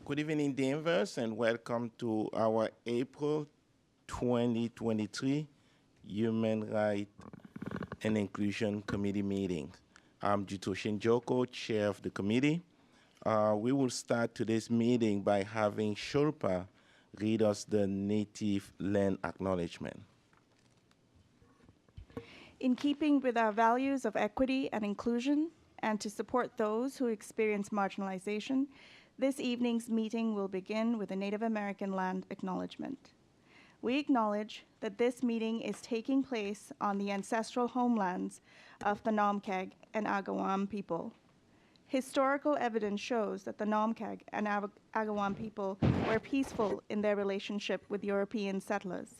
Good evening, Danvers, and welcome to our April 2023 Human Rights and Inclusion Committee meeting. I'm Jutoshin Joko, chair of the committee. We will start today's meeting by having Shulpa read us the native land acknowledgement. In keeping with our values of equity and inclusion, and to support those who experience marginalization, this evening's meeting will begin with a Native American land acknowledgement. We acknowledge that this meeting is taking place on the ancestral homelands of the Namkeg and Agawam people. Historical evidence shows that the Namkeg and Agawam people were peaceful in their relationship with European settlers.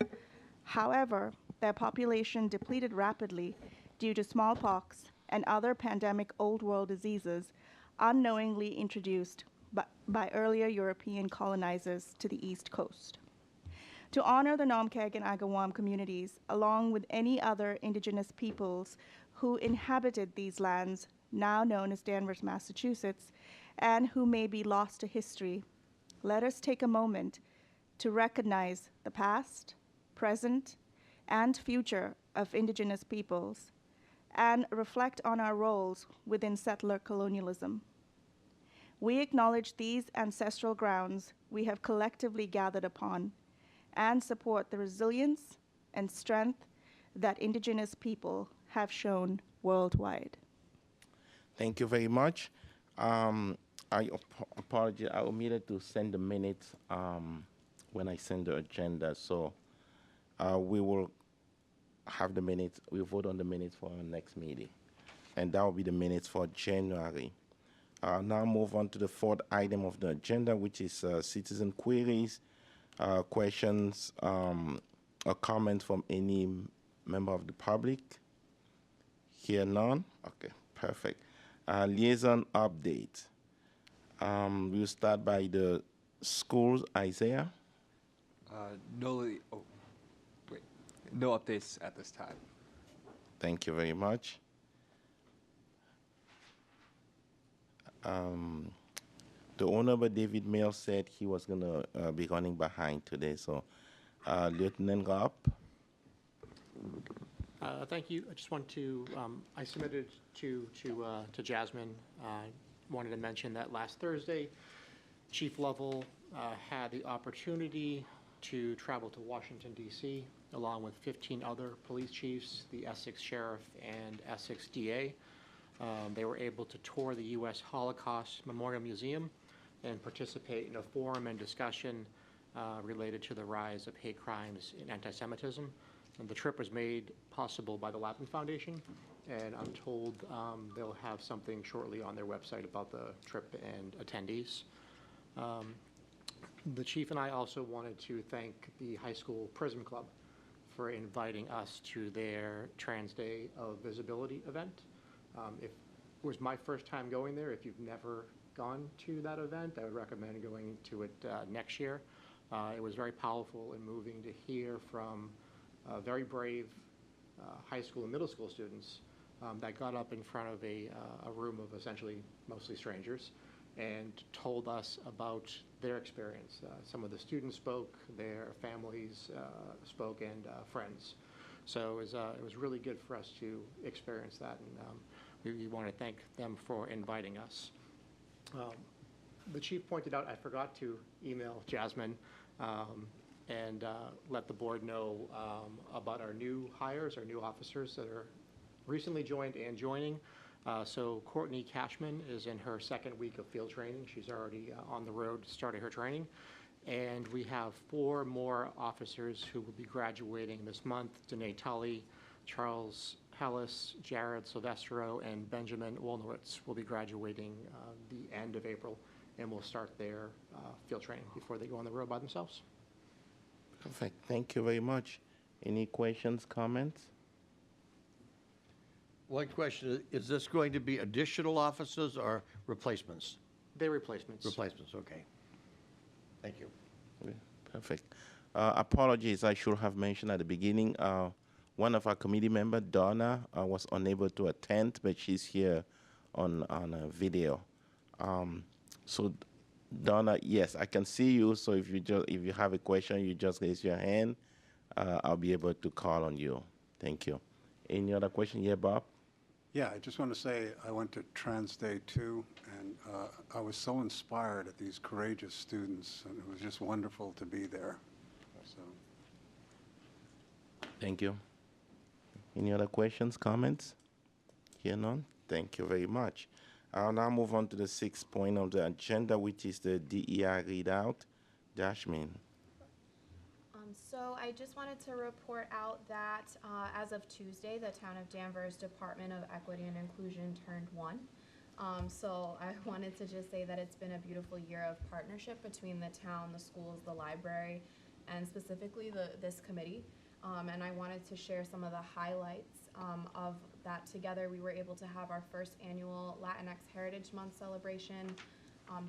However, their population depleted rapidly due to smallpox and other pandemic Old World diseases unknowingly introduced by earlier European colonizers to the East Coast. To honor the Namkeg and Agawam communities, along with any other indigenous peoples who inhabited these lands, now known as Danvers, Massachusetts, and who may be lost to history, let us take a moment to recognize the past, present, and future of indigenous peoples, and reflect on our roles within settler colonialism. We acknowledge these ancestral grounds we have collectively gathered upon and support the resilience and strength that indigenous people have shown worldwide. Thank you very much. I apologize, I omitted to send the minutes when I send the agenda, so we will have the minutes, we'll vote on the minutes for our next meeting, and that will be the minutes for January. Now move on to the fourth item of the agenda, which is citizen queries, questions, or comments from any member of the public. Here none? Okay, perfect. Liaison update. We'll start by the schools. Isaiah? No updates at this time. Thank you very much. The Honorable David Mail said he was going to be running behind today, so Lieutenant Rapp. Thank you. I just want to, I submitted to Jasmine, wanted to mention that last Thursday, Chief Lovell had the opportunity to travel to Washington, D.C., along with 15 other police chiefs, the Essex Sheriff and Essex DA. They were able to tour the U.S. Holocaust Memorial Museum and participate in a forum and discussion related to the rise of hate crimes and anti-Semitism. And the trip was made possible by the Lapin Foundation, and I'm told they'll have something shortly on their website about the trip and attendees. The chief and I also wanted to thank the high school Prism Club for inviting us to their Trans Day of Visibility event. It was my first time going there. If you've never gone to that event, I would recommend going to it next year. It was very powerful and moving to hear from very brave high school and middle school students that got up in front of a room of essentially mostly strangers and told us about their experience. Some of the students spoke, their families spoke, and friends. So it was really good for us to experience that, and we want to thank them for inviting us. The chief pointed out I forgot to email Jasmine and let the board know about our new hires, our new officers that are recently joined and joining. So Courtney Cashman is in her second week of field training. She's already on the road starting her training. And we have 4 more officers who will be graduating this month: Danae Tully, Charles Hellis, Jared Silvestro, and Benjamin Wolnowitz will be graduating the end of April, and will start their field training before they go on the road by themselves. Perfect. Thank you very much. Any questions, comments? One question, is this going to be additional officers or replacements? They're replacements. Replacements, okay. Thank you. Okay, perfect. Apologies, I should have mentioned at the beginning, one of our committee members, Donna, was unable to attend, but she's here on a video. So Donna, yes, I can see you. So if you have a question, you just raise your hand. I'll be able to call on you. Thank you. Any other question? Yeah, Bob? Yeah, I just want to say I went to Trans Day too, and I was so inspired at these courageous students, and it was just wonderful to be there. So, Thank you. Any other questions, comments? Here none? Thank you very much. I'll now move on to the 6th point of the agenda, which is the DEI readout. Dashmin. So I just wanted to report out that as of Tuesday, the Town of Danvers Department of Equity and Inclusion turned 1. So I wanted to just say that it's been a beautiful year of partnership between the town, the schools, the library, and specifically this committee. And I wanted to share some of the highlights of that together. We were able to have our first annual Latinx Heritage Month celebration.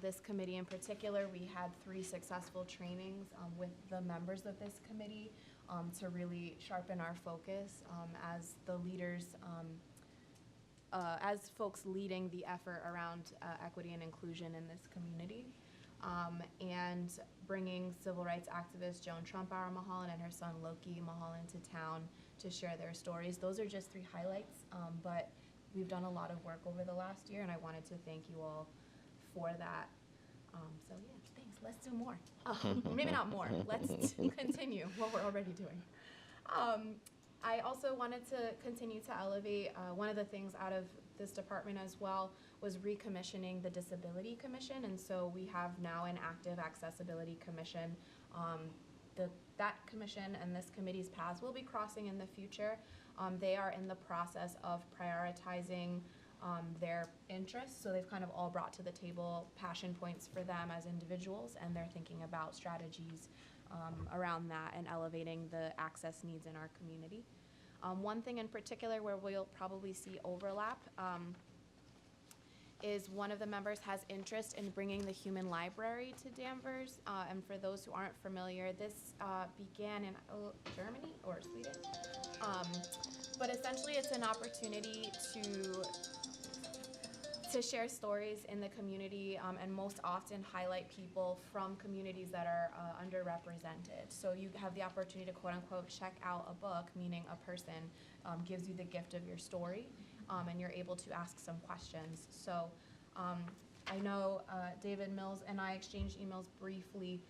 This committee in particular, we had 3 successful trainings with the members of this committee to really sharpen our focus as the leaders, as folks leading the effort around equity and inclusion in this community. And bringing civil rights activist Joan Trumpauer Mulholland and her son Loki Mulholland to town to share their stories. Those are just 3 highlights, but we've done a lot of work over the last year, and I wanted to thank you all for that. So yeah, thanks. Let's do more. Maybe not more. Let's continue what we're already doing. I also wanted to continue to elevate one of the things out of this department as well was recommissioning the Disability Commission, and so we have now an active Accessibility Commission. That commission and this committee's paths will be crossing in the future. They are in the process of prioritizing their interests, so they've kind of all brought to the table passion points for them as individuals, and they're thinking about strategies around that and elevating the access needs in our community. One thing in particular where we'll probably see overlap is one of the members has interest in bringing the human library to Danvers. And for those who aren't familiar, this began in Germany or Sweden. But essentially it's an opportunity to share stories in the community and most often highlight people from communities that are underrepresented. So you have the opportunity to quote unquote check out a book, meaning a person gives you the gift of your story and you're able to ask some questions. So I know David Mills and I exchanged emails briefly,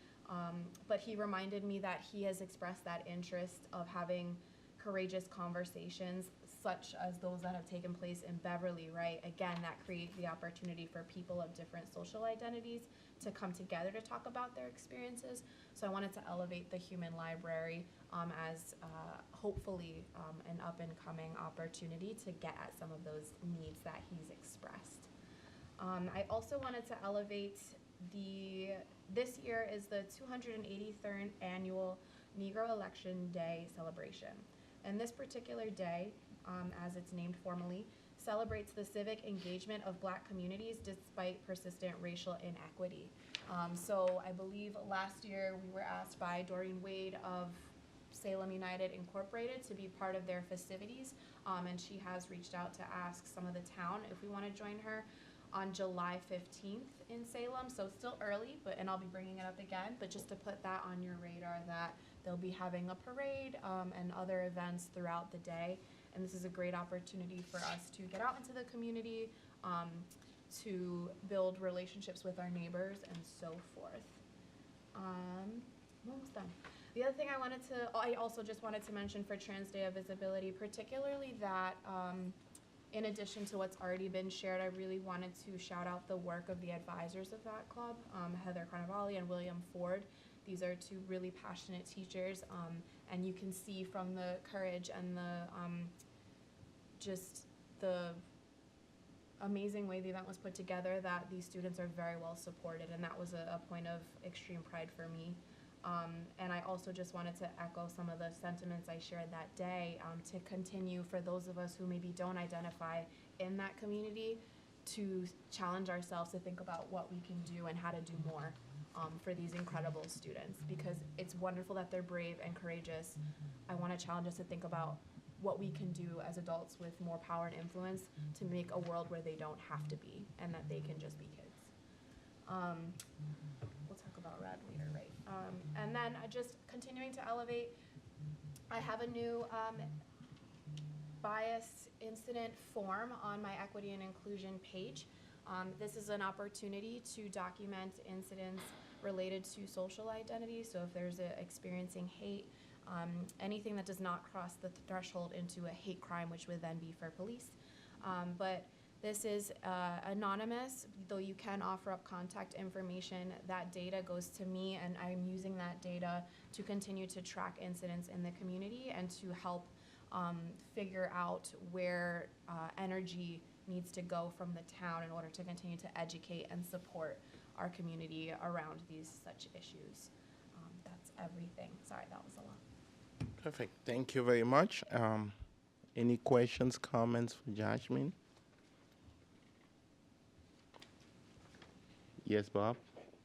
but he reminded me that he has expressed that interest of having courageous conversations such as those that have taken place in Beverly, right? Again, that create the opportunity for people of different social identities to come together to talk about their experiences. So I wanted to elevate the human library as hopefully an up-and-coming opportunity to get at some of those needs that he's expressed. I also wanted to elevate this year is the 283rd annual Negro Election Day celebration. And this particular day, as it's named formally, celebrates the civic engagement of Black communities despite persistent racial inequity. So I believe last year we were asked by Doreen Wade of Salem United Incorporated to be part of their festivities, and she has reached out to ask some of the town if we want to join her on July 15th in Salem. So it's still early, and I'll be bringing it up again, but just to put that on your radar that they'll be having a parade and other events throughout the day. And this is a great opportunity for us to get out into the community, to build relationships with our neighbors and so forth. I'm almost done. The other thing I also just wanted to mention for Trans Day of Visibility, particularly that in addition to what's already been shared, I really wanted to shout out the work of the advisors of that club, Heather Carnevale and William Ford. These are 2 really passionate teachers, and you can see from the courage and just the amazing way the event was put together that these students are very well supported, and that was a point of extreme pride for me. And I also just wanted to echo some of the sentiments I shared that day to continue for those of us who maybe don't identify in that community to challenge ourselves to think about what we can do and how to do more for these incredible students, because it's wonderful that they're brave and courageous. I want to challenge us to think about what we can do as adults with more power and influence to make a world where they don't have to be and that they can just be kids. then just continuing to elevate, I have a new bias incident form on my equity and inclusion page. This is an opportunity to document incidents related to social identity. So if there's experiencing hate, anything that does not cross the threshold into a hate crime, which would then be for police. But this is anonymous, though you can offer up contact information. That data goes to me, and I'm using that data to continue to track incidents in the community and to help figure out where energy needs to go from the town in order to continue to educate and support our community around these such issues. That's everything. Sorry, that was a lot. Perfect. Thank you very much. Any questions, comments for Jasmine? Yes, Bob?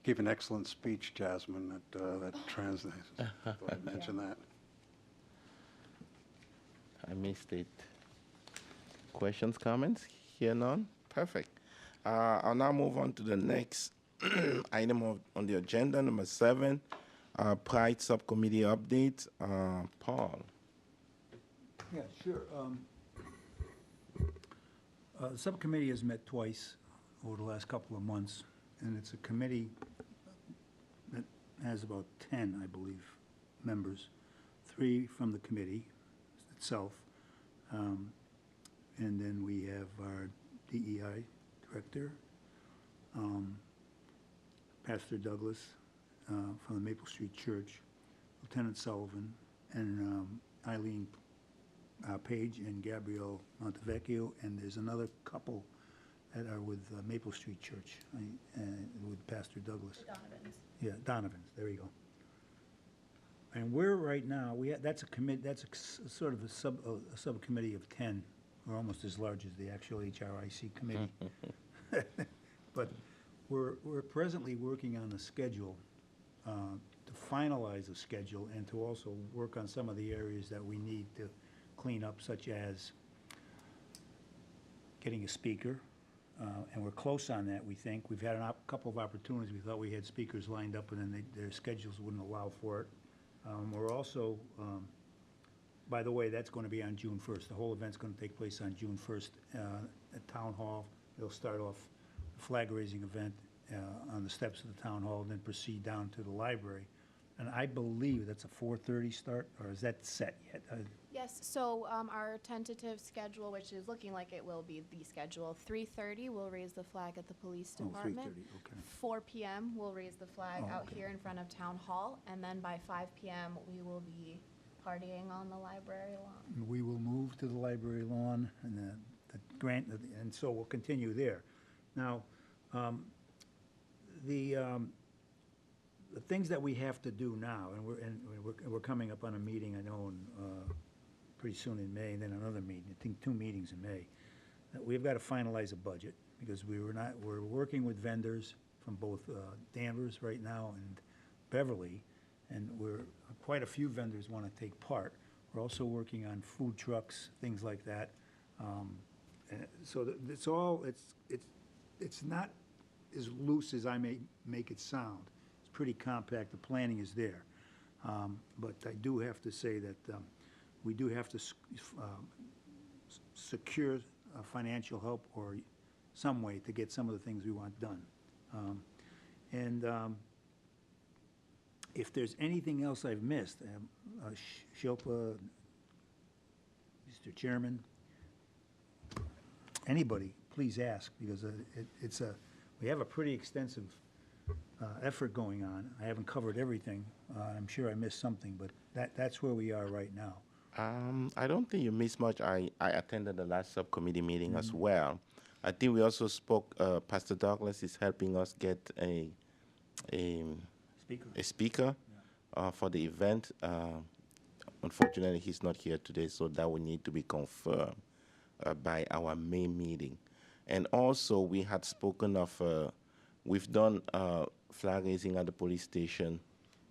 Gave an excellent speech, Jasmine, that translates. Thought I'd mention that. I missed it. Questions, comments? Here none? Perfect. I'll now move on to the next item on the agenda, number 7, Pride Subcommittee update. Paul. Yeah, sure. The subcommittee has met twice over the last couple of months, and it's a committee that has about 10, I believe, members, 3 from the committee itself, and then we have our DEI director, Pastor Douglas from the Maple Street Church, Lieutenant Sullivan, and Eileen Page and Gabrielle Montevecchio, and there's another couple that are with Maple Street Church, with Pastor Douglas. The Donovans. Yeah, Donovan's, there you go. And we're right now, that's a commit, that's sort of a subcommittee of 10, or almost as large as the actual HRIC committee. But we're presently working on a schedule, to finalize a schedule and to also work on some of the areas that we need to clean up, such as getting a speaker, and we're close on that, we think. We've had a couple of opportunities. We thought we had speakers lined up, and then their schedules wouldn't allow for it. We're also, by the way, that's going to be on June 1st. The whole event's going to take place on June 1st at Town Hall. They'll start off a flag-raising event on the steps of the Town Hall, and then proceed down to the library. And I believe that's a 4:30 start, or is that set yet? Yes, so our tentative schedule, which is looking like it will be the schedule, 3:30, we'll raise the flag at the police Oh, department. 3:30, okay. 4 p.m., we'll raise the flag Oh, out okay. here in front of Town Hall, and then by 5 p.m., we will be partying on the library lawn. And we will move to the library lawn, and the grant, and so we'll continue there. Now, the things that we have to do now, and we're coming up on a meeting, I know, pretty soon in May, and then another meeting, I think 2 meetings in May. That we've got to finalize a budget, because we're working with vendors from both Danvers right now and Beverly, and quite a few vendors want to take part. We're also working on food trucks, things like that. So it's not as loose as I may make it sound. It's pretty compact. The planning is there. But I do have to say that we do have to secure financial help or some way to get some of the things we want done. If there's anything else I've missed, Shilpa, Mr. Chairman, anybody, please ask, because we have a pretty extensive effort going on. I haven't covered everything. I'm sure I missed something, but that's where we are right now. I don't think you missed much. I attended the last subcommittee meeting as well. I think we also spoke, Pastor Douglas is helping us get a speaker for the event. Unfortunately, he's not here today, so that will need to be confirmed by our May meeting. And also, we had spoken of, we've done flag raising at the police station.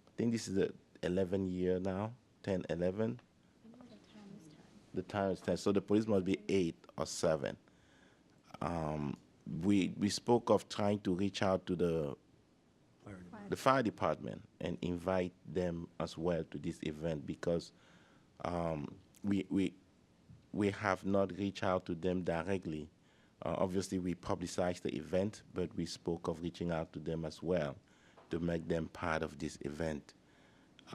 I think this is the 11th year now, 10, 11. The time is 10, so the police must be 8 or 7. We spoke of trying to reach out to the the fire department and invite them as well to this event, because we have not reached out to them directly. Obviously, we publicized the event, but we spoke of reaching out to them as well to make them part of this event.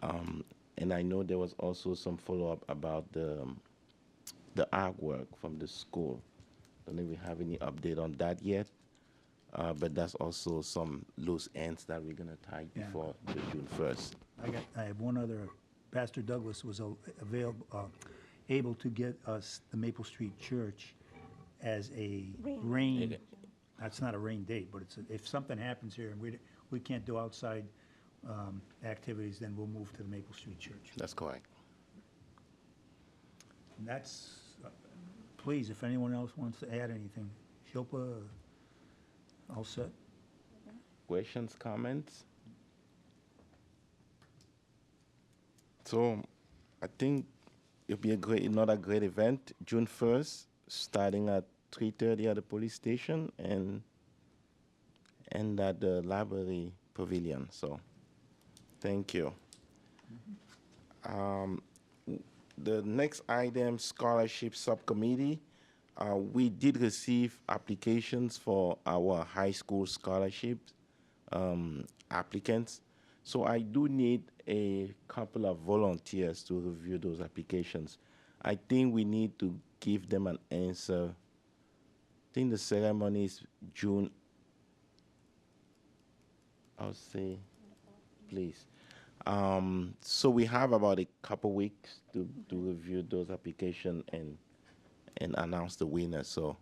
And I know there was also some follow-up about the artwork from the school. Don't know if we have any update on that yet, but that's also some loose ends that we're gonna tie Yeah. before the June 1st. I have one other. Pastor Douglas was able to get us the Maple Street Church as a rain. That's not a rain date, but if something happens here and we can't do outside activities, then we'll move to the Maple Street Church. That's correct. And that's, please, if anyone else wants to add anything. Shilpa, all set? Questions, comments? So I think it'll be another great event, June 1st, starting at 3:30 at the police station and at the library pavilion. So thank you. The next item, scholarship subcommittee. We did receive applications for our high school scholarship applicants. So I do need a couple of volunteers to review those applications. I think we need to give them an answer. I think the ceremony is June. I'll say, please. So we have about a couple weeks to review those applications and announce the winner. So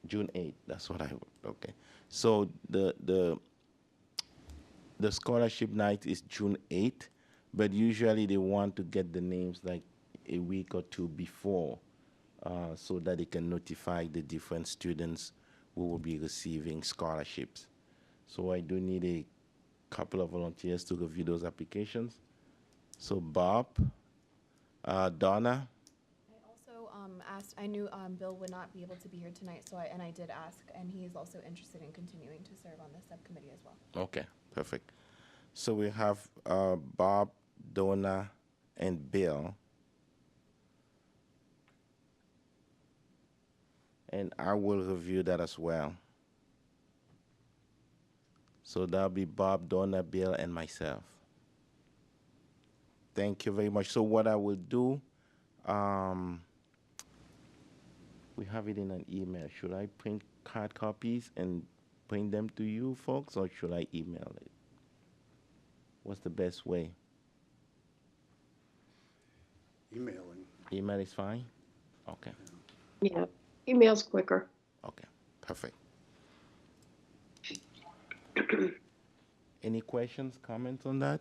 June 8th, that's what I wrote. Okay. So the scholarship night is June 8th, but usually they want to get the names like a week or two before, so that they can notify the different students who will be receiving scholarships. So I do need a couple of volunteers to review those applications. So Bob, Donna. I also asked, I knew Bill would not be able to be here tonight, so I did ask, and he is also interested in continuing to serve on the subcommittee as well. Okay, perfect. So we have Bob, Donna, and Bill. And I will review that as well. So that'll be Bob, Donna, Bill, and myself. Thank you very much. So what I will do, we have it in an email. Should I print hard copies and print them to you folks, or should I email it? What's the best way? Emailing. Email is fine? Okay, Yeah, email's quicker. okay, perfect. Any questions, comments on that?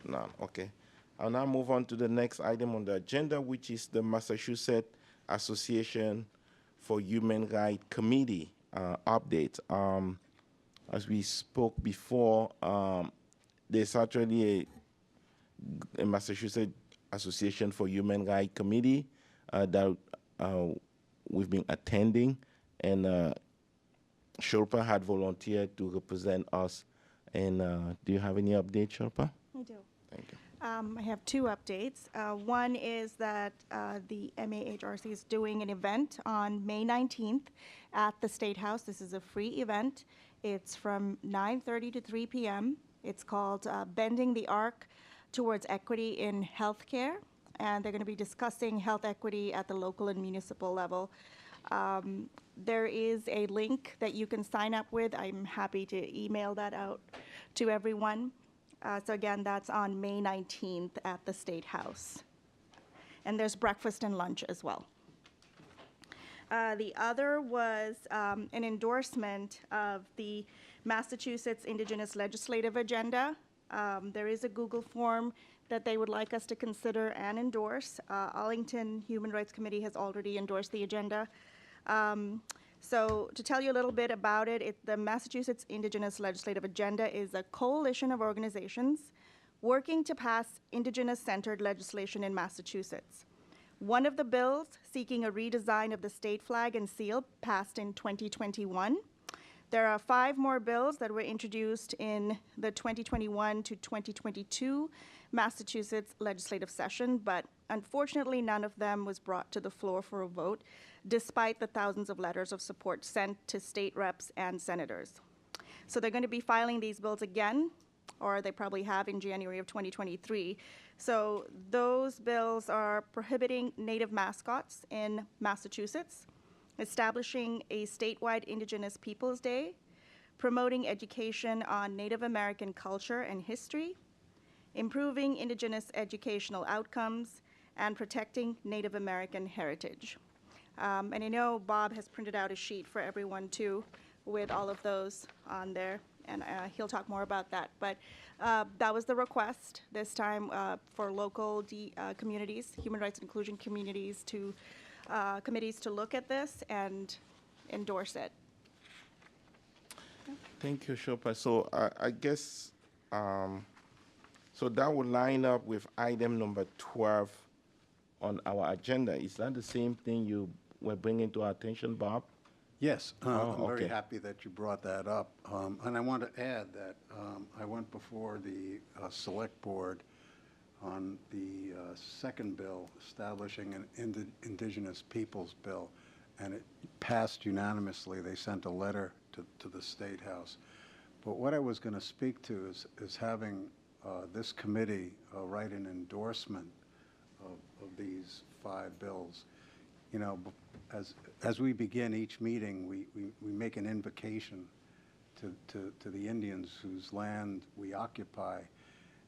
None, okay. I'll now move on to the next item on the agenda, which is the Massachusetts Association for Human Rights Committee update. As we spoke before, there's actually a Massachusetts Association for Human Rights Committee that we've been attending, and Shilpa had volunteered to represent us. And do you have any updates, Shilpa? I do. Thank you. I have two updates. One is that the MAHRC is doing an event on May 19th at the State House. This is a free event. It's from 9:30 to 3 p.m. It's called Bending the Arc Towards Equity in Healthcare, and they're going to be discussing health equity at the local and municipal level. There is a link that you can sign up with. I'm happy to email that out to everyone. So again, that's on May 19th at the State House. And there's breakfast and lunch as well. The other was an endorsement of the Massachusetts Indigenous Legislative Agenda. There is a Google form that they would like us to consider and endorse. Arlington Human Rights Committee has already endorsed the agenda. So to tell you a little bit about it, the Massachusetts Indigenous Legislative Agenda is a coalition of organizations working to pass Indigenous-centered legislation in Massachusetts. One of the bills seeking a redesign of the state flag and seal passed in 2021. There are 5 more bills that were introduced in the 2021 to 2022 Massachusetts legislative session, but unfortunately, none of them was brought to the floor for a vote, despite the thousands of letters of support sent to state reps and senators. So they're going to be filing these bills again, or they probably have in January of 2023. So those bills are prohibiting Native mascots in Massachusetts, establishing a statewide Indigenous Peoples Day, promoting education on Native American culture and history, improving Indigenous educational outcomes, and protecting Native American heritage. And I know Bob has printed out a sheet for everyone too, with all of those on there, and he'll talk more about that. But that was the request this time for local communities, human rights and inclusion communities committees to look at this and endorse it. Thank you, Shilpa. So I guess, so that would line up with item number 12 on our agenda. Is that the same thing you were bringing to our attention, Bob? Yes, Oh, I'm very okay. happy that you brought that up. And I want to add that I went before the Select Board on the second bill establishing an Indigenous Peoples Bill, and it passed unanimously. They sent a letter to the State House. But what I was going to speak to is having this committee write an endorsement of these 5 bills. You know, as we begin each meeting, we make an invocation to the Indians whose land we occupy,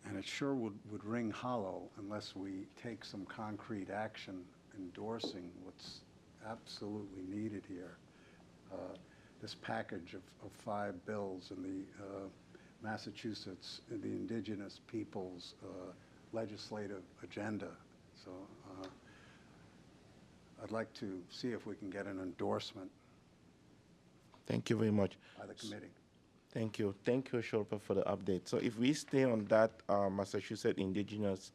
and it sure would ring hollow unless we take some concrete action endorsing what's absolutely needed here. This package of 5 bills in the Massachusetts, the Indigenous Peoples legislative agenda. So I'd like to see if we can get an endorsement Thank you very much. by the committee. Thank you. Thank you, Shilpa, for the update. So if we stay on that Massachusetts Indigenous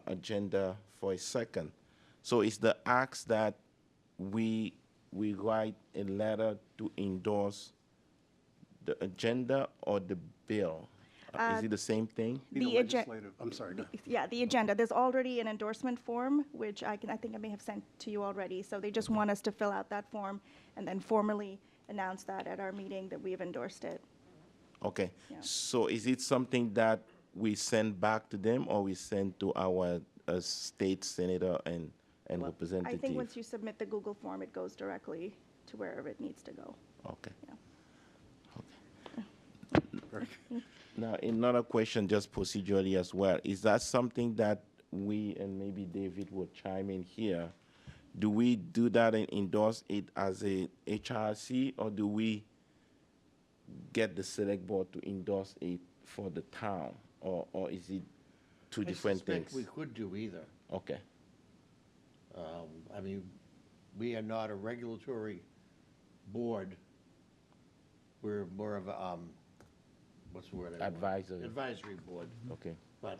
agenda for a second, so it's the ask that we write a letter to endorse the agenda or the bill? Is it the same thing? The agenda. Legislative, I'm sorry, go ahead. Yeah, the agenda. There's already an endorsement form, which I think I may have sent to you already. So they just want us to fill out that form and then formally announce that at our meeting that we have endorsed it. Okay. Yeah. So is it something that we send back to them or we send to our state senator and I representative? think once you submit the Google form, it goes directly to wherever it needs to go. Okay. Yeah. Very good. Now, another question, just procedurally as well. Is that something that we, and maybe David will chime in here, do we do that and endorse it as a HRC, or do we get the select board to endorse it for the town? Or is it two different things? I suspect we could do either. Okay. I mean, we are not a regulatory board. We're more of a, what's the word? I want? Advisory. Advisory board. Okay. But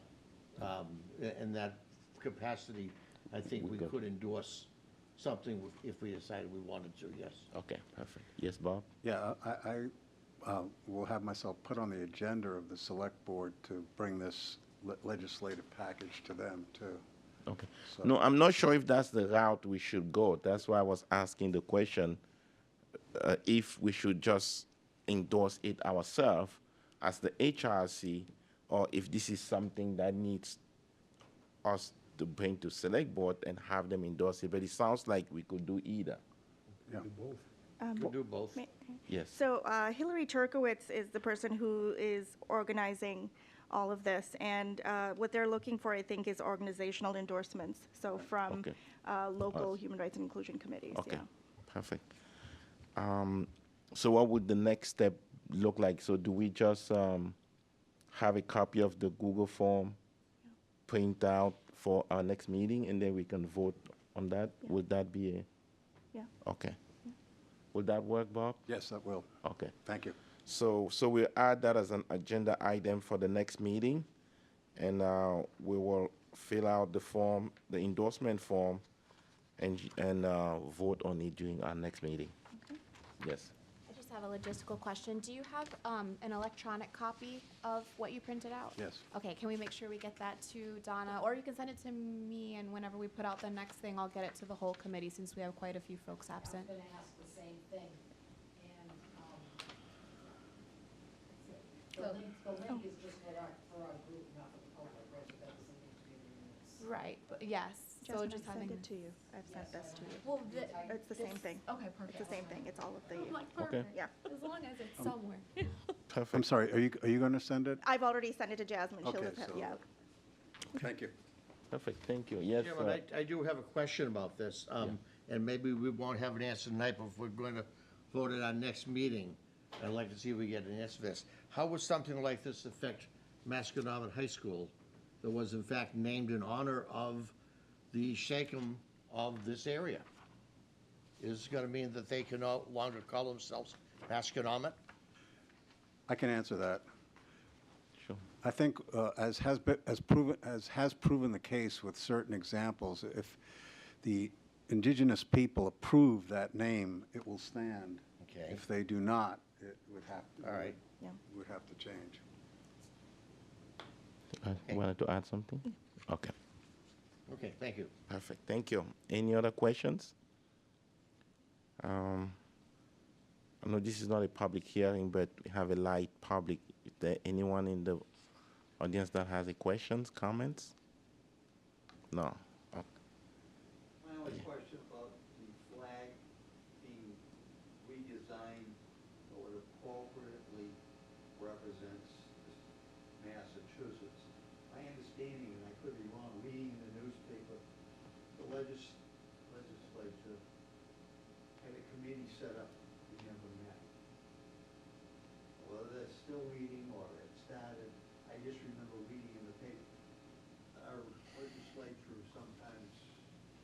in that capacity, I think we could. could endorse something if we decided we wanted to, yes. Okay, perfect. Yes, Bob? Yeah, I will have myself put on the agenda of the Select Board to bring this legislative package to them, too. Okay. So- No, I'm not sure if that's the route we should go. That's why I was asking the question, if we should just endorse it ourselves as the HRC, or if this is something that needs us to bring to select board and have them endorse it. But it sounds like we could do either. Yeah. We could do both. Yes. So Hillary Turkowitz is the person who is organizing all of this, and what they're looking for, I think, is organizational endorsements. So from Okay. local Us. human rights and inclusion committees. Okay, Yeah. perfect. So what would the next step look like? So do we just have a copy of the Google form print out for our next meeting, and then we can vote on that? Yeah. Would that be a? Yeah. Okay. Would that work, Bob? Yes, that will. Okay. Thank you. So we'll add that as an agenda item for the next meeting, and we will fill out the form, the endorsement form, and vote on it during our next meeting. Okay. Yes. I just have a logistical question. Do you have an electronic copy of what you printed out? Yes. Okay, can we make sure we get that to Donna? Or you can send it to me, and whenever we put out the next thing, I'll get it to the whole committee since we have quite a few folks absent. I was gonna ask the same thing, and, the link is just for our group, not for the public, right, so that doesn't need to be in the minutes. Right, but yes, so Jasmine, just I having. sent it to you. I've sent this to you. Well, It's the same thing. Okay, perfect. It's the same thing. It's all of the, I'm like, Okay. perfect. yeah. As long as it's somewhere. Perfect. I'm sorry, are you going to send it? I've already sent it to Jasmine. She'll Okay, have, so- yeah. Thank you. Perfect, thank you. Yes, Chairman, I do have a question about this, and maybe we won't have an answer tonight, but if we're going to vote at our next meeting, I'd like to see if we get an answer to this. How would something like this affect Masconomet High School that was in fact named in honor of the Shechem of this area? Is it going to mean that they can no longer call themselves Masconomet? I can answer that. sure. I think, as has proven the case with certain examples, if the indigenous people approve that name, it will stand. Okay. If they do not, it would have to. All right. Yeah. Would have to change. You wanted to add something? Okay, Okay, thank you. perfect, thank you. Any other questions? I know this is not a public hearing, but we have a light public. Is there anyone in the audience that has any questions, comments? No. Okay. My only question about the flag being redesigned so it appropriately represents Massachusetts. My understanding, and I could be wrong, reading in the newspaper, the legislature had a committee set up, we never met. Whether they're still meeting or it started, I just remember reading in the paper, our legislature sometimes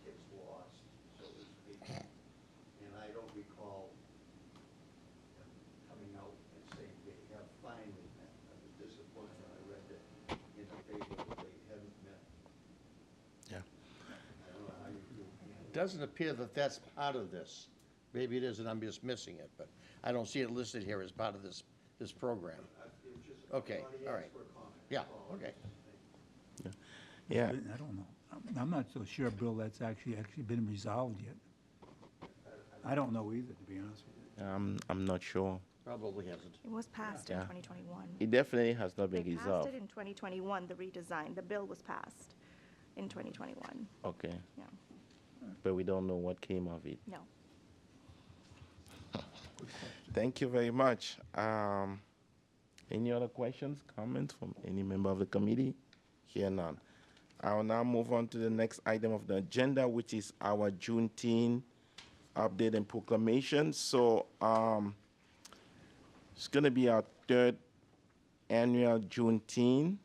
gets lost, so to speak. And I don't recall them coming out and saying they have finally met. I was disappointed when I read that in the paper that they hadn't met. Yeah. I don't know how you feel. It doesn't appear that that's part of this. Maybe it is, and I'm just missing it, but I don't see it listed here as part of this program. It was just, Okay, somebody all asked right. for a comment. Yeah, That's all. okay. Yeah, I don't know. I'm not so sure, Bill, that's actually been resolved yet. I don't know either, to be honest with you. I'm not sure. Probably hasn't. It was passed in Yeah. 2021. It definitely has not They been passed resolved. it in 2021, the redesign. The bill was passed in 2021. Okay, Yeah, but we don't know what came of it. no. Thank you very much. Any other questions, comments from any member of the committee? Here none. I will now move on to the next item of the agenda, which is our Juneteenth update and proclamation. So it's going to be our third annual Juneteenth.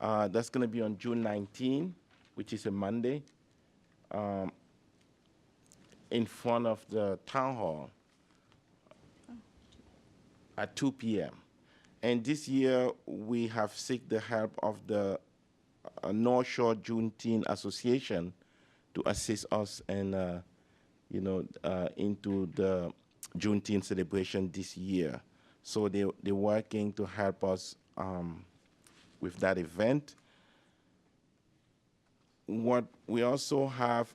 That's going to be on June 19, which is a Monday, in front of the town hall at 2 p.m. And this year, we have sought the help of the North Shore Juneteenth Association to assist us and, into the Juneteenth celebration this year. So they're working to help us with that event. What we also have,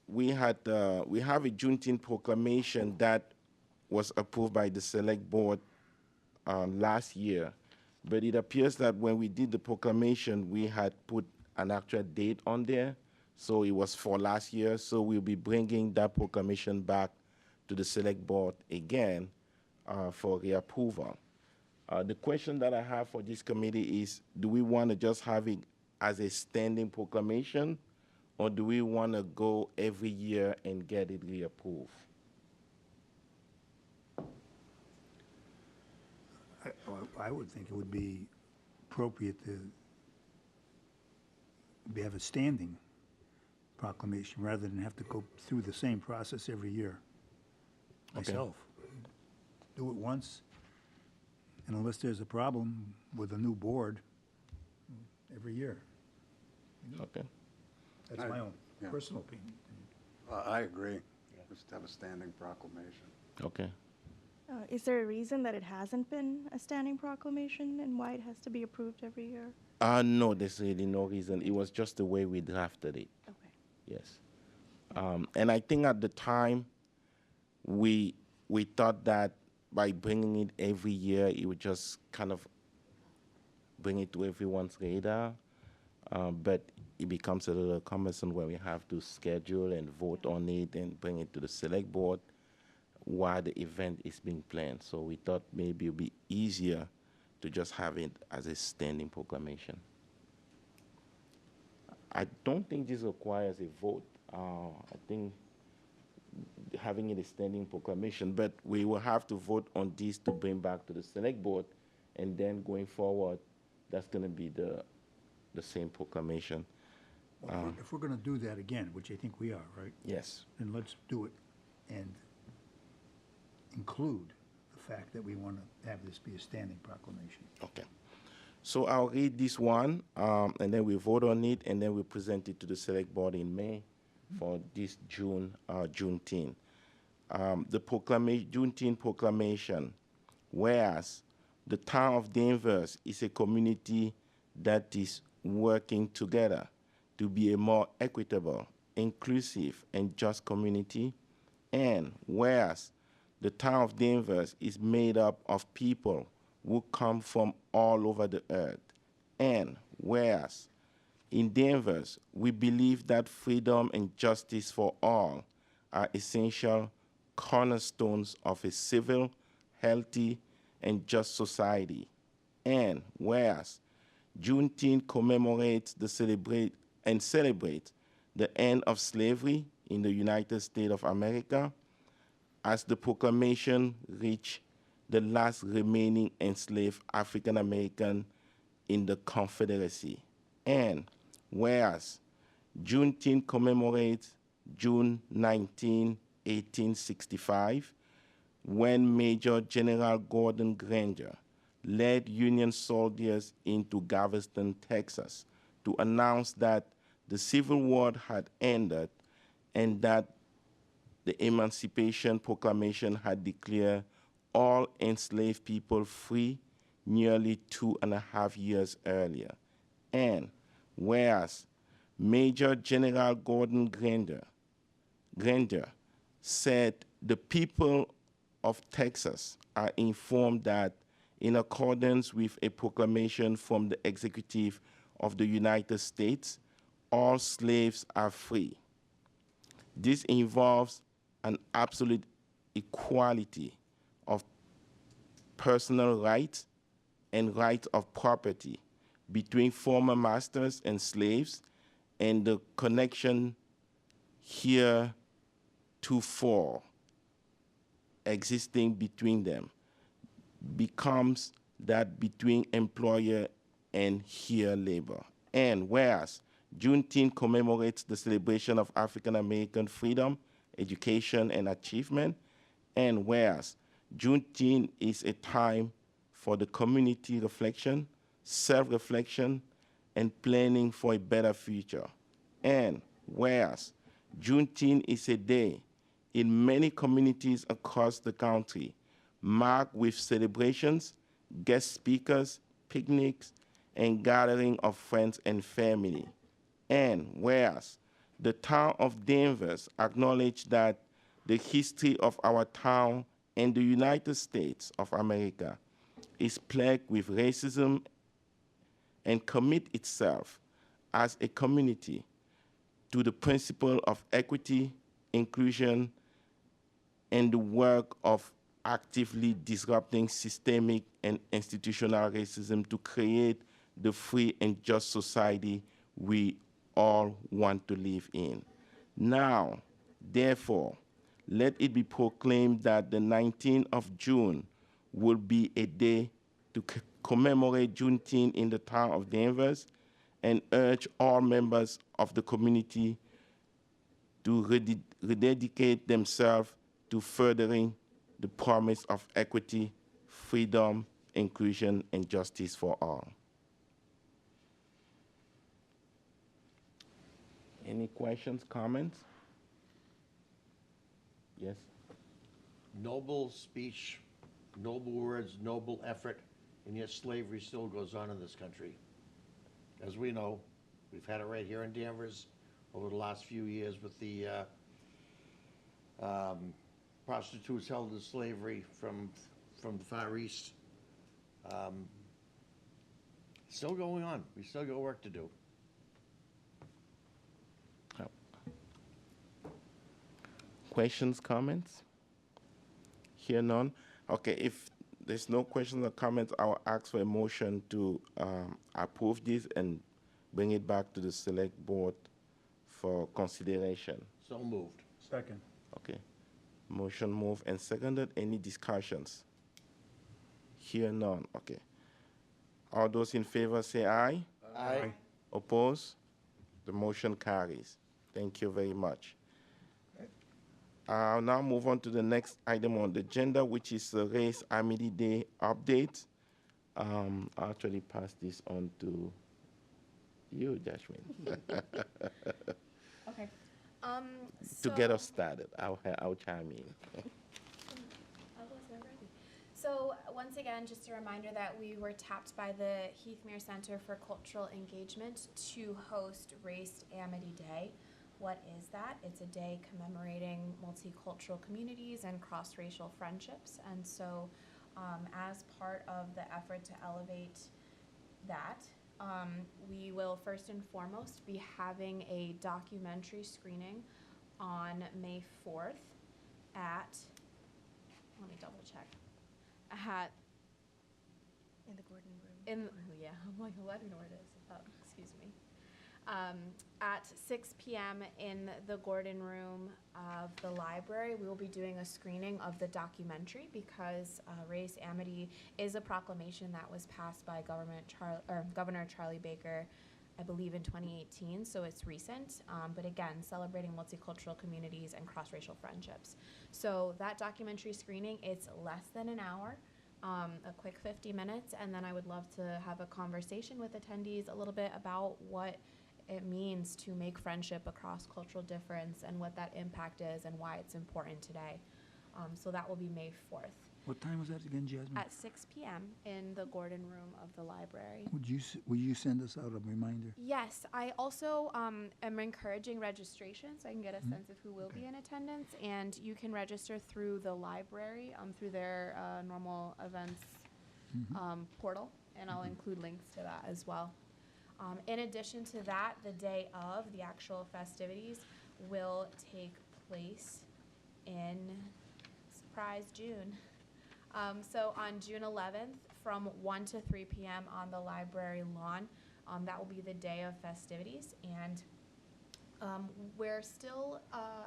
we have a Juneteenth proclamation that was approved by the Select Board last year, but it appears that when we did the proclamation, we had put an actual date on there, so it was for last year, so we'll be bringing that proclamation back to the Select Board again for reapproval. The question that I have for this committee is, do we want to just have it as a standing proclamation, or do we want to go every year and get it reapproved? I would think it would be appropriate to have a standing proclamation rather than have to go through the same process every year myself. Do it once, and unless there's a problem with a new board, every year. Okay. That's my own Yeah. personal opinion. I agree. Just have a standing proclamation. Okay. Is there a reason that it hasn't been a standing proclamation and why it has to be approved every year? No, there's really no reason. It was just the way we drafted it. Okay. Yes. And I think at the time, we thought that by bringing it every year, it would just kind of bring it to everyone's radar. But it becomes a little cumbersome where we have to schedule and vote on it and bring it to the select board while the event is being planned. So we thought maybe it would be easier to just have it as a standing proclamation. I don't think this requires a vote. I think having it a standing proclamation, but we will have to vote on this to bring back to the select board, and then going forward, that's going to be the same proclamation. Well, if we're gonna do that again, which I think we are, right? Yes. Then let's do it and include the fact that we want to have this be a standing proclamation. Okay. So I'll read this one, and then we vote on it, and then we present it to the select board in May for this Juneteenth. The Juneteenth proclamation, whereas the town of Danvers is a community that is working together to be a more equitable, inclusive, and just community, and whereas the town of Danvers is made up of people who come from all over the earth, and whereas in Danvers we believe that freedom and justice for all are essential cornerstones of a civil, healthy, and just society, and whereas Juneteenth commemorates celebrates the end of slavery in the United States of America as the proclamation reached the last remaining enslaved African American in the Confederacy. And whereas Juneteenth commemorates June 19, 1865, when Major General Gordon Granger led Union soldiers into Galveston, Texas, to announce that the Civil War had ended and that the Emancipation Proclamation had declared all enslaved people free nearly 2.5 years earlier. And whereas Major General Gordon Granger said the people of Texas are informed that in accordance with a proclamation from the executive of the United States, all slaves are free. This involves an absolute equality of personal rights and rights of property between former masters and slaves, and the connection heretofore existing between them becomes that between employer and here labor. And whereas Juneteenth commemorates the celebration of African American freedom, education, and achievement, and whereas Juneteenth is a time for the community reflection, self-reflection, and planning for a better future. And whereas Juneteenth is a day in many communities across the country marked with celebrations, guest speakers, picnics, and gathering of friends and family. And whereas the town of Danvers acknowledged that the history of our town and the United States of America is plagued with racism and commit itself as a community to the principle of equity, inclusion, and the work of actively disrupting systemic and institutional racism to create the free and just society we all want to live in. Now, therefore, let it be proclaimed that the 19th of June will be a day to commemorate Juneteenth in the town of Danvers, and urge all members of the community to rededicate themselves to furthering the promise of equity, freedom, inclusion, and justice for all. Any questions, comments? Yes? Noble speech noble words, noble effort, and yet slavery still goes on in this country. As we know, we've had it right here in Danvers over the last few years with the prostitutes held in slavery from the Far East. Still going on. We still got work to do. Questions, comments? Hear none? Okay, if there's no questions or comments, I will ask for a motion to approve this and bring it back to the select board for consideration. So moved. Second. Okay. Motion moved and seconded. Any discussions? Hear none. Okay. All those in favor say aye. Aye. Oppose? The motion carries. Thank you very much. I'll now move on to the next item on the agenda, which is the Race Amity Day update. I'll actually pass this on to you, Jasmine. Okay. To get us started, I'll chime in. So once again, just a reminder that we were tapped by the Heathmere Center for Cultural Engagement to host Race Amity Day. What is that? It's a day commemorating multicultural communities and cross-racial friendships. And so as part of the effort to elevate that, we will first and foremost be having a documentary screening on May 4th at, let me double check, at In the Gordon Room. yeah, I'm like, well, I don't know where it is. Excuse me. At 6 p.m. in the Gordon Room of the library, we will be doing a screening of the documentary because Race Amity is a proclamation that was passed by Governor Charlie Baker, I believe in 2018, so it's recent, but again, celebrating multicultural communities and cross-racial friendships. So that documentary screening, it's less than an hour. A quick 50 minutes, and then I would love to have a conversation with attendees a little bit about what it means to make friendship across cultural difference and what that impact is and why it's important today. So that will be May 4th. What time was that again, Jasmine? At 6 p.m. in the Gordon Room of the library. Will you send us out a reminder? Yes, I also am encouraging registration so I can get a sense of who will be in attendance, and you can register through the library, through their normal events portal, and I'll include links to that as well. In addition to that, the day of the actual festivities will take place in, surprise, June. So on June 11th, from 1 to 3 p.m. on the library lawn, that will be the day of festivities. And we're still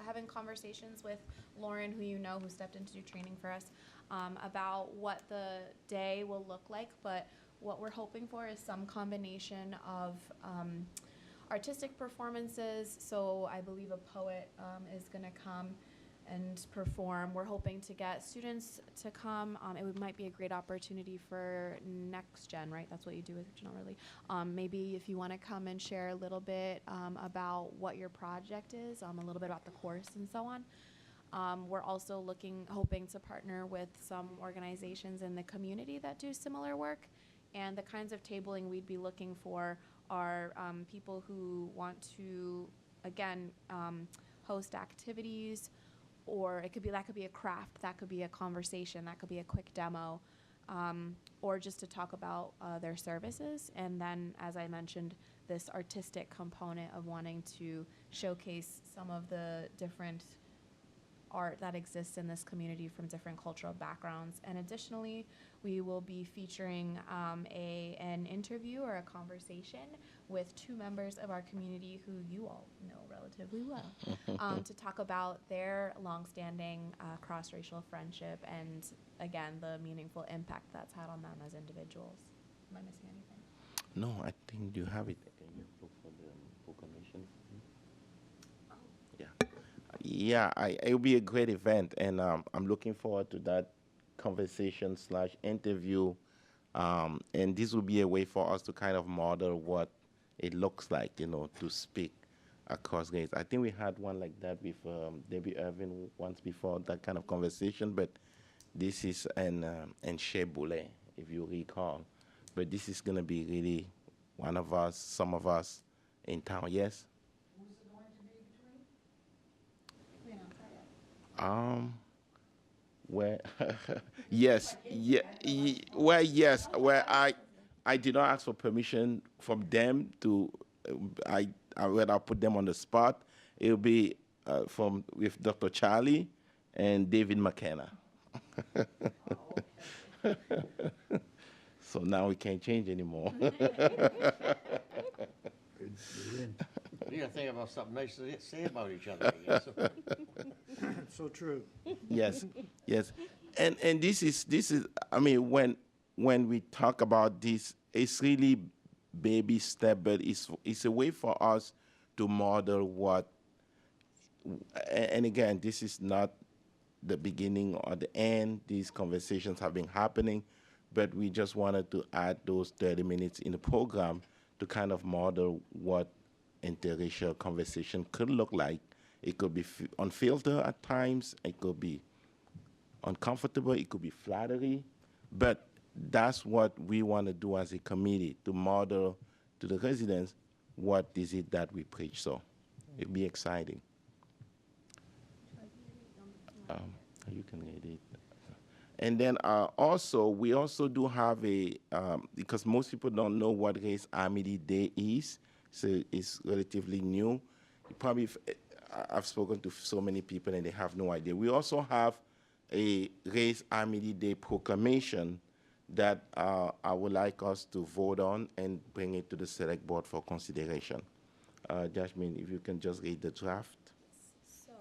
having conversations with Lauren, who you know, who stepped in to do training for us, about what the day will look like. But what we're hoping for is some combination of artistic performances. So I believe a poet is going to come and perform. We're hoping to get students to come. It might be a great opportunity for next gen, right? That's what you do with General Early. Maybe if you want to come and share a little bit about what your project is, a little bit about the course and so on. We're also hoping to partner with some organizations in the community that do similar work. And the kinds of tabling we'd be looking for are people who want to, again, host activities, or that could be a craft, that could be a conversation, that could be a quick demo, or just to talk about their services. And then, as I mentioned, this artistic component of wanting to showcase some of the different art that exists in this community from different cultural backgrounds. And additionally, we will be featuring an interview or a conversation with two members of our community who you all know relatively well to talk about their longstanding cross-racial friendship and, again, the meaningful impact that's had on them as individuals. Am I missing anything? No, I think you have it. Can you look for the proclamation? Yeah, it'll be a great event, and I'm looking forward to that conversation / interview. And this will be a way for us to kind of model what it looks like, to speak across race. I think we had one like that with Debbie Irvin once before, that kind of conversation, but This is an Chez Boulet, if you recall. But this is going to be really one of us, some of us in town. Yes? Who's it going to be between? We don't know yet. Where yes, well, yes, where I did not ask for permission from them to when I put them on the spot. It'll be from with Dr. Charlie and David McKenna. So now we can't change anymore. You gotta think about something nice to say about each other, I guess. So true. Yes, yes, and this is. I mean, when we talk about this, it's really baby step, but it's a way for us to model what. And again, this is not the beginning or the end. These conversations have been happening, but we just wanted to add those 30 minutes in the program to kind of model what interracial conversation could look like. It could be unfiltered at times. It could be uncomfortable. It could be flattery. But that's what we want to do as a committee, to model to the residents what is it that we preach. So it'll be exciting. You can read it. And then also, we also do have a, because most people don't know what Race Amity Day is, so it's relatively new. I've spoken to so many people and they have no idea. We also have a Race Amity Day proclamation that I would like us to vote on and bring it to the select board for consideration. Jasmine, if you can just read the draft. So,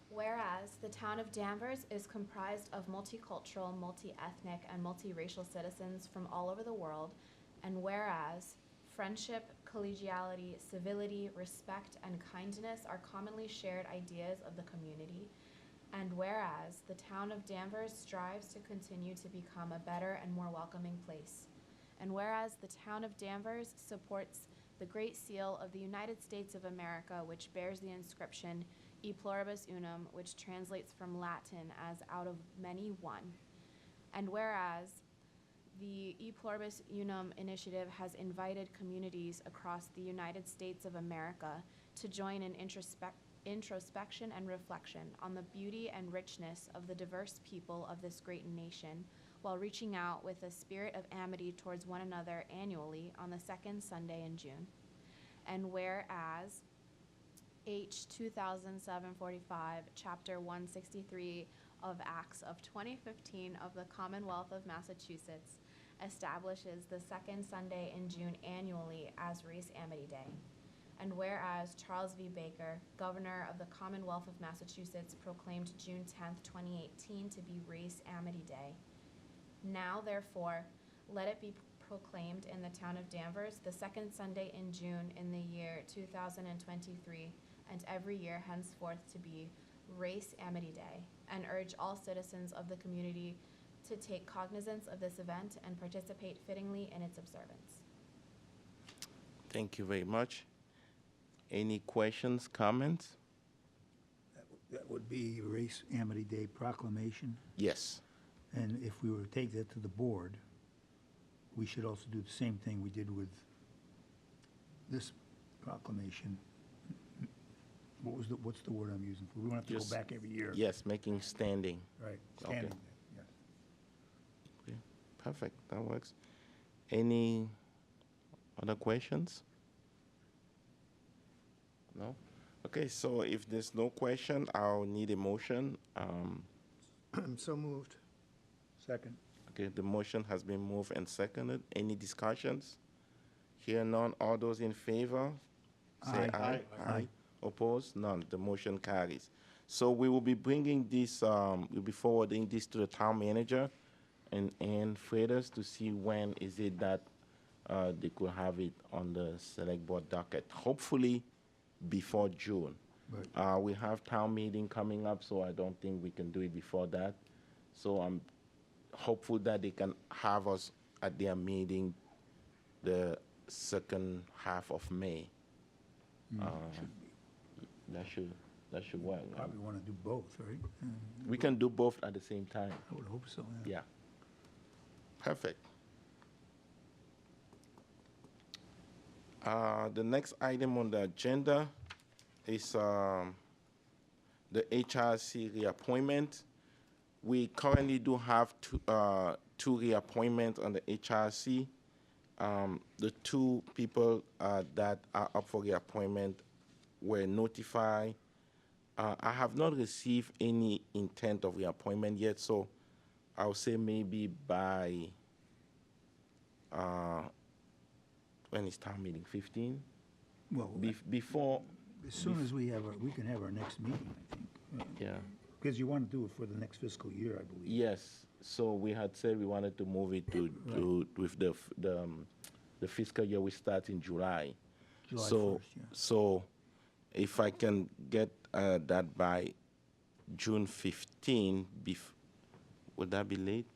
whereas the town of Danvers is comprised of multicultural, multi-ethnic, and multiracial citizens from all over the world, and whereas friendship, collegiality, civility, respect, and kindness are commonly shared ideas of the community, and whereas the town of Danvers strives to continue to become a better and more welcoming place, and whereas the town of Danvers supports the Great Seal of the United States of America, which bears the inscription E pluribus unum, which translates from Latin as out of many one, and whereas the E pluribus unum initiative has invited communities across the United States of America to join in introspection and reflection on the beauty and richness of the diverse people of this great nation, while reaching out with a spirit of amity towards one another annually on the second Sunday in June. And whereas H 2745, Chapter 163 of Acts of 2015 of the Commonwealth of Massachusetts establishes the second Sunday in June annually as Race Amity Day. And whereas Charles V. Baker, Governor of the Commonwealth of Massachusetts, proclaimed June 10th, 2018 to be Race Amity Day. Now, therefore, let it be proclaimed in the town of Danvers the second Sunday in June in the year 2023, and every year henceforth to be Race Amity Day, and urge all citizens of the community to take cognizance of this event and participate fittingly in its observance. Thank you very much. Any questions, comments? That would be Race Amity Day proclamation. Yes. And if we were to take that to the board, we should also do the same thing we did with this proclamation. What's the word I'm using for? We don't have to Just- go back every year. Yes, making standing. Right, Okay. standing, yes. Okay, perfect, that works. Any other questions? No? Okay, so if there's no question, I'll need a motion. So moved. Second. Okay, the motion has been moved and seconded. Any discussions? Hear none, all those in favor? Say Aye. aye. Aye. Opposed? None, the motion carries. So we will be bringing this, we'll be forwarding this to the town manager and Freitas to see when is it that they could have it on the select board docket. Hopefully before June. Right. We have town meeting coming up, so I don't think we can do it before that. So I'm hopeful that they can have us at their meeting the second half of May. That should That should work. Right? Probably want to do both, right? We can do both at the same time. I would hope so, yeah. Yeah. Perfect. The next item on the agenda is the HRC reappointment. We currently do have two reappointments on the HRC. The two people that are up for reappointment were notified. I have not received any intent of reappointment yet, so I'll say maybe by when is town meeting? 15? Well, Before. as soon as we can have our next meeting, I think. Yeah. Because you want to do it for the next fiscal year, I believe. Yes. So we had said we wanted to move it to with the fiscal year we start in July. July so 1st, yeah. so if I can get that by June 15, would that be late?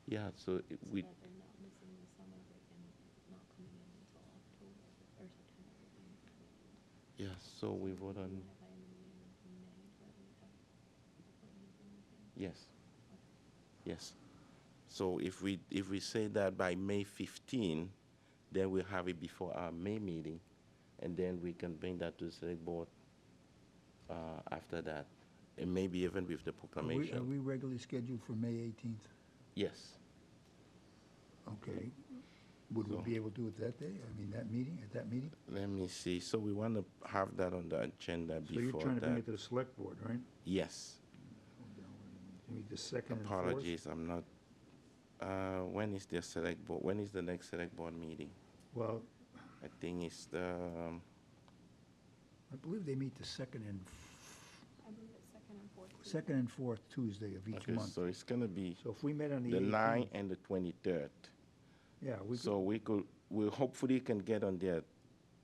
Yeah, so we. Yeah, so we vote on. Yes. Yes. So if we say that by May 15, then we'll have it before our May meeting, and then we can bring that to the select board after that, and maybe even with the proclamation. Are we regularly scheduled for May 18th? Yes. Okay. Would we be able to do it that day? I mean, at that meeting? Let me see. So we want to have that on the agenda before that. So you're trying to bring it to the select board, right? Yes. Maybe the second and fourth? Apologies, I'm not. When is the select board? When is the next select board meeting? Well, I think it's the. I believe they meet the second and fourth Tuesday of each Okay, month. so it's gonna be So if we met on the the 18th, 9th and the 23rd. yeah, we could. So we hopefully can get on their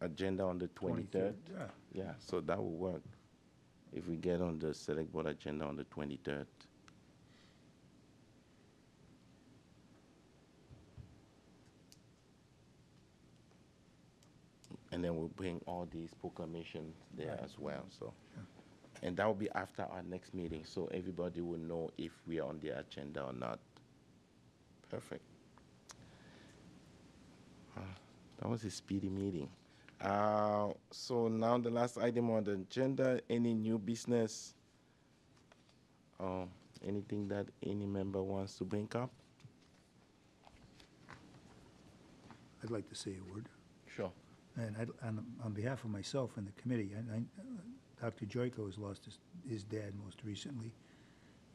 agenda on the 23rd. Yeah. Yeah, so that will work if we get on the select board agenda on the 23rd. And then we'll bring all these proclamations there Right. as well. So, and that will be after our next meeting, so everybody will know if we are on the agenda or not. Perfect. That was a speedy meeting. So now the last item on the agenda, any new business? Anything that any member wants to bring up? I'd like to say a word. Sure. And on behalf of myself and the committee, Dr. Joyko has lost his dad most recently,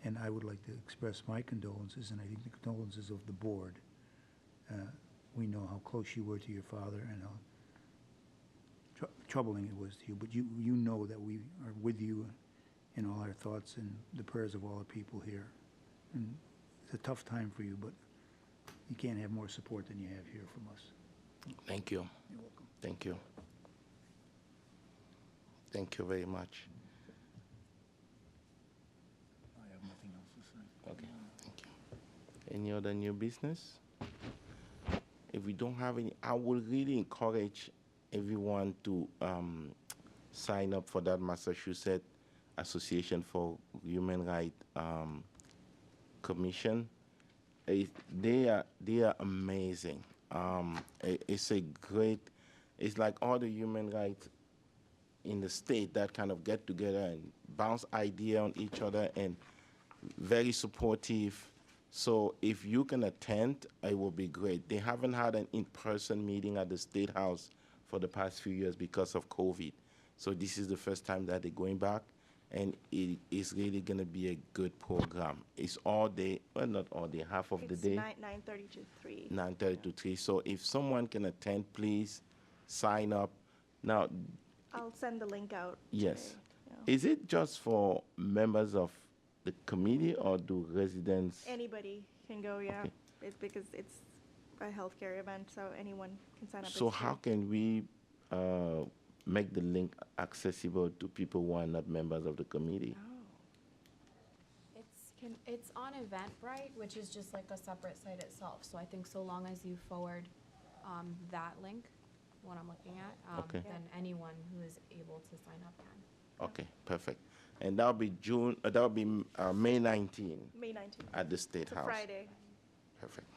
and I would like to express my condolences, and I think the condolences of the board. We know how close you were to your father and how troubling it was to you, but you know that we are with you in all our thoughts and the prayers of all the people here. And it's a tough time for you, but you can't have more support than you have here from us. Thank you. You're welcome. Thank you. Thank you very much. I have nothing else to say. Okay, thank you. Any other new business? If we don't have any, I would really encourage everyone to sign up for that Massachusetts Association for Human Rights Commission. They are amazing. It's a great. It's like all the human rights in the state that kind of get together and bounce idea on each other and very supportive. So if you can attend, it will be great. They haven't had an in-person meeting at the State House for the past few years because of COVID. So this is the first time that they're going back, and it is really going to be a good program. It's all day, well, not all day, half of the day. 9:30 to 3. 9:30 to 3. So if someone can attend, please sign up. Now, I'll send the link out. yes. Today, yeah. Is it just for members of the committee, or do residents? Anybody can go, yeah. Okay. It's because it's a healthcare event, so anyone can sign up. So It's how free. can we make the link accessible to people who are not members of the committee? Oh. It's on Eventbrite, which is just like a separate site itself. So I think so long as you forward that link, what I'm looking at, Okay. then anyone who is able to sign up can. Okay, perfect. And that'll be that'll be May 19 May 19th. at the State It's a House. Friday. Perfect.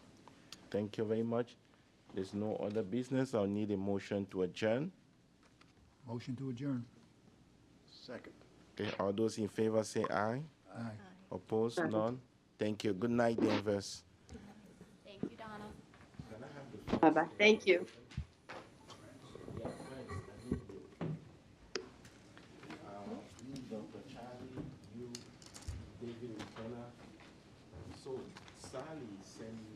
Thank you very much. There's no other business. I'll need a motion to adjourn. Motion to adjourn. Second. Okay, all those in favor say aye. Aye. Opposed? None? Thank you. Good night, Danvers. Thank you, Donna. Bye-bye. Thank you. Dr. Charlie, you, David McKenna. So Sally sent me